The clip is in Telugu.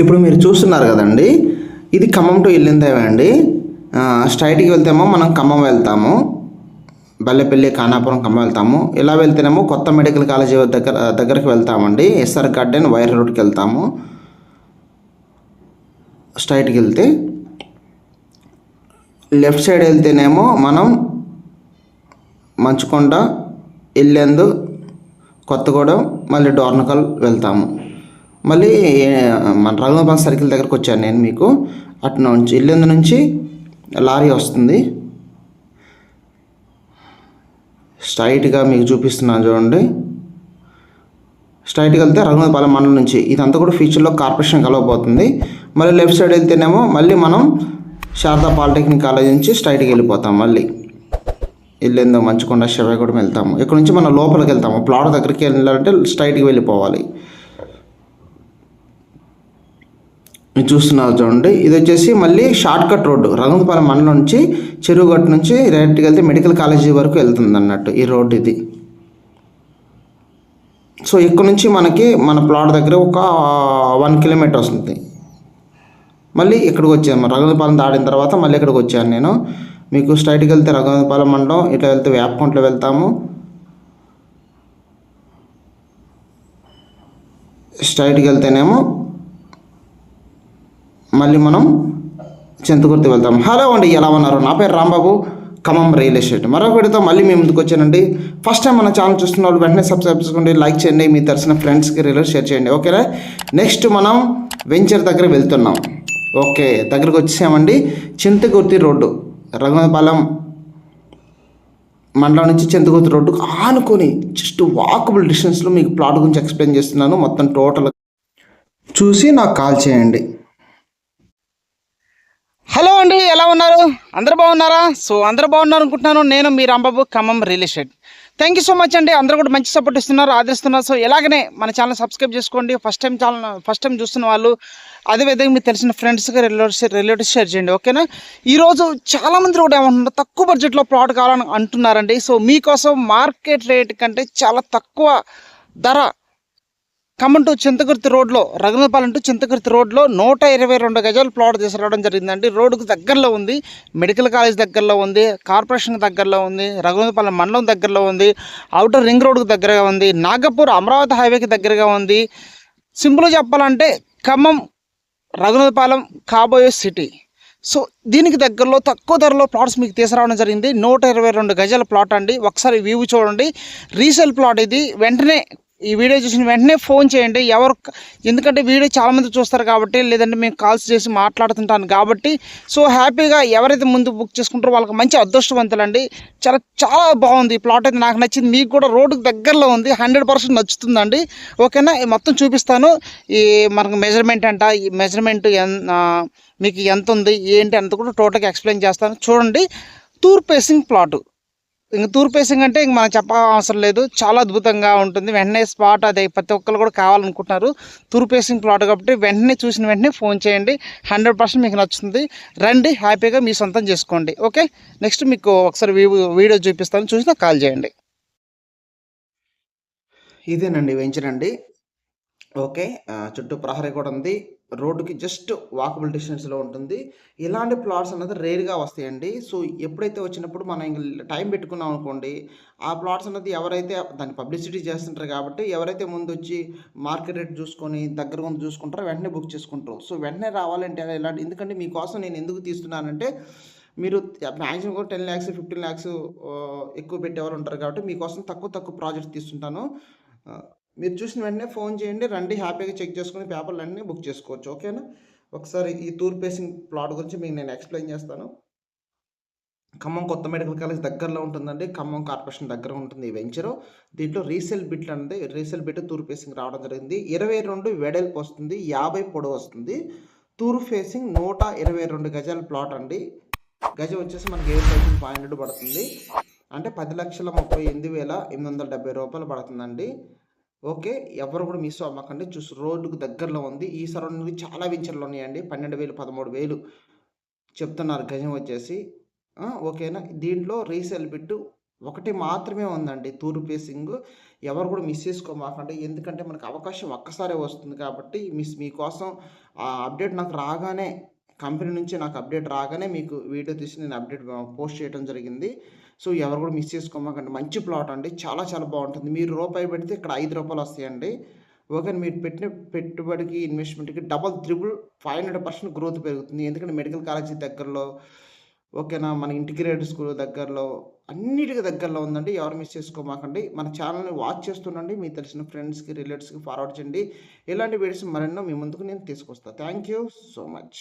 ఇప్పుడు మీరు చూస్తున్నారు కదండి, ఇది ఖమ్మం టు ఇల్లిందేవే అండి. స్ట్రైట్కి వెళ్తేమో మనం ఖమ్మం వెళ్తాము, బల్లెపల్లి ఖానాపురం ఖమ్మం వెళ్తాము. ఇలా వెళ్తేనేమో కొత్త మెడికల్ కాలేజీ దగ్గరికి వెళ్తామండి. ఎస్ఆర్ గార్డెన్ వైర్ రోడ్కి వెళ్తాము. స్ట్రైట్కి వెళ్తే లెఫ్ట్ సైడ్ వెళ్తేనేమో మనం మంచుకొండ, ఇల్లెందు, కొత్తగూడెం, మళ్ళీ డోర్నకల్ వెళ్తాము. మళ్ళీ మన రఘునాథపాలెం సర్కిల్ దగ్గరకు వచ్చాను నేను. మీకు అటు నుంచి ఇల్లెందు నుంచి లారీ వస్తుంది. స్ట్రైట్గా మీకు చూపిస్తున్నాను చూడండి. స్ట్రైట్గా వెళ్తే రఘునాథపాలెం మండలం నుంచి ఇదంతా కూడా ఫ్యూచర్లో కార్పొరేషన్ కలవబోతుంది. మళ్ళీ లెఫ్ట్ సైడ్ వెళ్తేనేమో మళ్ళీ మనం శారదా పాలిటెక్నిక్ కాలేజ్ నుంచి స్ట్రైట్కి వెళ్ళిపోతాం. మళ్ళీ ఇల్లెందో, మంచుకొండ, శివగూడెం వెళ్తాము. ఇక్కడ నుంచి మనం లోపలికి వెళ్తాము. ప్లాట్ దగ్గరికి వెళ్ళాలంటే స్ట్రైట్కి వెళ్ళిపోవాలి. మీరు చూస్తున్నారు చూడండి, ఇది వచ్చేసి మళ్ళీ షార్ట్ కట్ రోడ్డు. రఘునాథపాలెం మండలం నుంచి చెరువుగట్టు నుంచి డైరెక్ట్గా వెళ్తే మెడికల్ కాలేజీ వరకు వెళ్తుంది అన్నట్టు ఈ రోడ్డు ఇది. సో ఇక్కడ నుంచి మనకి మన ప్లాట్ దగ్గర ఒక 1 కిలోమీటర్ వస్తుంది. మళ్ళీ ఇక్కడికి వచ్చాను, రఘునాథపాలెం దాటిన తర్వాత మళ్ళీ ఇక్కడికి వచ్చాను నేను. మీకు స్ట్రైట్కి వెళ్తే రఘునాథపాలెం మండలం, ఇట్లా వెళ్తే వేపకుంటలో వెళ్తాము. స్ట్రైట్కి వెళ్తేనేమో మళ్ళీ మనం చింతకుర్తి వెళ్తాం. హలో అండి, ఎలా ఉన్నారు? నా పేరు రాంబాబు, ఖమ్మం రియల్ ఎస్టేట్. మరొక వీడియోతో మళ్ళీ మీ ముందుకు వచ్చానండి. ఫస్ట్ టైం మన ఛానల్ చూస్తున్న వాళ్ళు వెంటనే సబ్స్క్రైబ్ చేసుకోండి, లైక్ చేయండి, మీ తెలిసిన ఫ్రెండ్స్కి రిలేట్ షేర్ చేయండి. ఓకేనా? నెక్స్ట్ మనం వెంచర్ దగ్గర వెళ్తున్నాం. ఓకే, దగ్గరకు వచ్చేసామండి. చింతకుర్తి రోడ్డు, రఘునాథపాలెం మండలం నుంచి చింతకుర్తి రోడ్డు ఆనుకొని జస్ట్ వాకబుల్ డిస్టెన్స్లో మీకు ప్లాట్ గురించి ఎక్స్ప్లెయిన్ చేస్తున్నాను. మొత్తం టోటల్ చూసి నాకు కాల్ చేయండి. హలో అండి, ఎలా ఉన్నారు? అందరు బాగున్నారా? సో అందరూ బాగున్నారు అనుకుంటున్నాను. నేను మీ Rambabu, Khammam real estate. Thank you so much అండి. అందరూ కూడా మంచి సపోర్ట్ ఇస్తున్నారు, ఆదరిస్తున్నారు. సో ఎలాగనే మన ఛానల్ సబ్స్క్రైబ్ చేసుకోండి. ఫస్ట్ టైం చూస్తున్న వాళ్ళు, అదేవిధంగా మీకు తెలిసిన ఫ్రెండ్స్గా రిలేటివ్స్ షేర్ చేయండి. ఓకేనా? ఈరోజు చాలామంది కూడా ఏమంటున్నారు, తక్కువ బడ్జెట్లో ప్లాట్ కావాలని అంటున్నారండి. సో మీకోసం మార్కెట్ రేట్ కంటే చాలా తక్కువ ధర ఖమ్మం టు చింతకుర్తి రోడ్లో, రఘునాథపాలెం టు చింతకుర్తి రోడ్లో 122 గజాలు ప్లాట్ తీసుకురావడం జరిగిందండి. రోడ్డుకు దగ్గరలో ఉంది, మెడికల్ కాలేజ్ దగ్గరలో ఉంది, కార్పొరేషన్ దగ్గరలో ఉంది, రఘునాథపాలెం మండలం దగ్గరలో ఉంది, అవుటర్ రింగ్ రోడ్డుకు దగ్గరగా ఉంది, నాగపూర్ అమరావతి హైవేకి దగ్గరగా ఉంది. సింపుల్గా చెప్పాలంటే ఖమ్మం రఘునాథపాలెం కాబోయే సిటీ. సో దీనికి దగ్గరలో తక్కువ ధరలో ప్లాట్స్ మీకు తీసుకురావడం జరిగింది. 122 గజాల ప్లాట్ అండి. ఒకసారి వ్యూ చూడండి. రీసేల్ ప్లాట్ ఇది. వెంటనే ఈ వీడియో చూసిన వెంటనే ఫోన్ చేయండి. ఎందుకంటే వీడియో చాలామంది చూస్తారు కాబట్టి, లేదంటే మేము కాల్స్ చేసి మాట్లాడుతుంటాను కాబట్టి, సో హ్యాపీగా ఎవరైతే ముందు బుక్ చేసుకుంటారో వాళ్ళకి మంచి అదృష్టవంతులండి. చాలా చాలా బాగుంది ఈ ప్లాట్ అయితే, నాకు నచ్చింది. మీకు కూడా రోడ్డుకు దగ్గరలో ఉంది, 100% నచ్చుతుందండి. ఓకేనా? మొత్తం చూపిస్తాను. ఈ మనకు మెజర్మెంట్ అంట, ఈ మెజర్మెంట్ మీకు ఎంత ఉంది ఏంటి అంత కూడా టోటల్గా ఎక్స్ప్లెయిన్ చేస్తాను. చూడండి, తూర్పు ఫేసింగ్ ప్లాటు. ఇంక తూర్పు ఫేసింగ్ అంటే ఇంక మనం చెప్పవసరం లేదు, చాలా అద్భుతంగా ఉంటుంది. వెంటనే స్పాట్ అది ప్రతి ఒక్కరు కూడా కావాలనుకుంటున్నారు. తూర్పు ఫేసింగ్ ప్లాట్ కాబట్టి వెంటనే చూసిన వెంటనే ఫోన్ చేయండి. 100% మీకు నచ్చుతుంది. రండి, హ్యాపీగా మీ సొంతం చేసుకోండి. ఓకే, నెక్స్ట్ మీకు ఒకసారి వీడియో చూపిస్తాను, చూసి కాల్ చేయండి. ఇదేనండి వెంచర్ అండి. ఓకే, చుట్టూ ప్రహరీ కూడా ఉంది. రోడ్డుకి జస్ట్ వాకబుల్ డిస్టెన్స్లో ఉంటుంది. ఇలాంటి ప్లాట్స్ అనేది రేర్గా వస్తాయండి. సో ఎప్పుడైతే వచ్చినప్పుడు మనం ఇంక టైం పెట్టుకున్నాం అనుకోండి, ఆ ప్లాట్స్ అనేది ఎవరైతే దాన్ని పబ్లిసిటీ చేస్తుంటారు కాబట్టి, ఎవరైతే ముందు వచ్చి మార్కెట్ రేట్ చూసుకొని దగ్గర ముందు చూసుకుంటారో వెంటనే బుక్ చేసుకుంటారు. సో వెంటనే రావాలంటే ఇలాంటి, ఎందుకంటే మీకోసం నేను ఎందుకు తీస్తున్నానంటే, మీరు మ్యాక్సిమం కూడా 10 lakhs 15 lakhs ఎక్కువ పెట్టేవాళ్ళు ఉంటారు కాబట్టి, మీకోసం తక్కువ ప్రాజెక్ట్ తీస్తుంటాను. మీరు చూసిన వెంటనే ఫోన్ చేయండి, రండి, హ్యాపీగా చెక్ చేసుకుని పేపర్లు అన్నీ బుక్ చేసుకోవచ్చు. ఓకేనా? ఒకసారి ఈ తూర్పు ఫేసింగ్ ప్లాట్ గురించి మీకు నేను ఎక్స్ప్లెయిన్ చేస్తాను. ఖమ్మం కొత్త మెడికల్ కాలేజ్ దగ్గరలో ఉంటుందండి. ఖమ్మం కార్పొరేషన్ దగ్గర ఉంటుంది ఈ వెంచరు. దీంట్లో రీసేల్ బిట్లు అనేది, రీసేల్ బిట్ తూర్పు ఫేసింగ్ రావడం జరిగింది. 22 వెడల్పు వస్తుంది, 50 పొడవు వస్తుంది. తూర్పు ఫేసింగ్ 122 గజాల ప్లాట్ అండి. గజం వచ్చేసి మనకి 7,500 పడుతుంది. అంటే 10,38,870 రూపాయలు పడుతుందండి. ఓకే, ఎవరు కూడా మిస్ అవ్వకండి. చూసి రోడ్డుకు దగ్గరలో ఉంది. ఈ సరౌండింగ్ చాలా వెంచర్లు ఉన్నాయండి. 12,000 13,000 చెప్తున్నారు గజం వచ్చేసి. ఓకేనా? దీంట్లో రీసేల్ బిట్టు ఒకటి మాత్రమే ఉందండి తూర్పు ఫేసింగ్. ఎవరు కూడా మిస్ చేసుకోమాకండి. ఎందుకంటే మనకు అవకాశం ఒక్కసారే వస్తుంది కాబట్టి మీకోసం ఆ అప్డేట్ నాకు రాగానే కంపెనీ నుంచి నాకు అప్డేట్ రాగానే మీకు వీడియో తీసి నేను అప్డేట్ పోస్ట్ చేయడం జరిగింది. సో, ఎవరు కూడా మిస్ చేసుకోమాకండి. మంచి ప్లాట్ అండి. చాలా చాలా బాగుంటుంది. మీరు రూపాయి పెడితే ఇక్కడ ₹5 వస్తాయండి. ఓకే. మీరు పెట్టిన పెట్టుబడికి, ఇన్వెస్ట్‌మెంట్‌కి డబుల్, త్రిబుల్ 500% గ్రోత్ పెరుగుతుంది. ఎందుకంటే మెడికల్ కాలేజీ దగ్గరలో, ఓకేనా, మన ఇంటిగ్రేటెడ్ స్కూల్ దగ్గరలో, అన్నిటికి దగ్గరలో ఉందండి. ఎవరు మిస్ చేసుకోమాకండి. మన ఛానల్‌ని వాచ్ చేస్తుండండి. మీకు తెలిసిన ఫ్రెండ్స్‌కి, రిలేటివ్స్‌కి ఫార్వర్డ్ చేయండి. ఇలాంటి వీడియోస్ మరెన్నో మీ ముందుకు నేను తీసుకొస్తా. Thank you so much.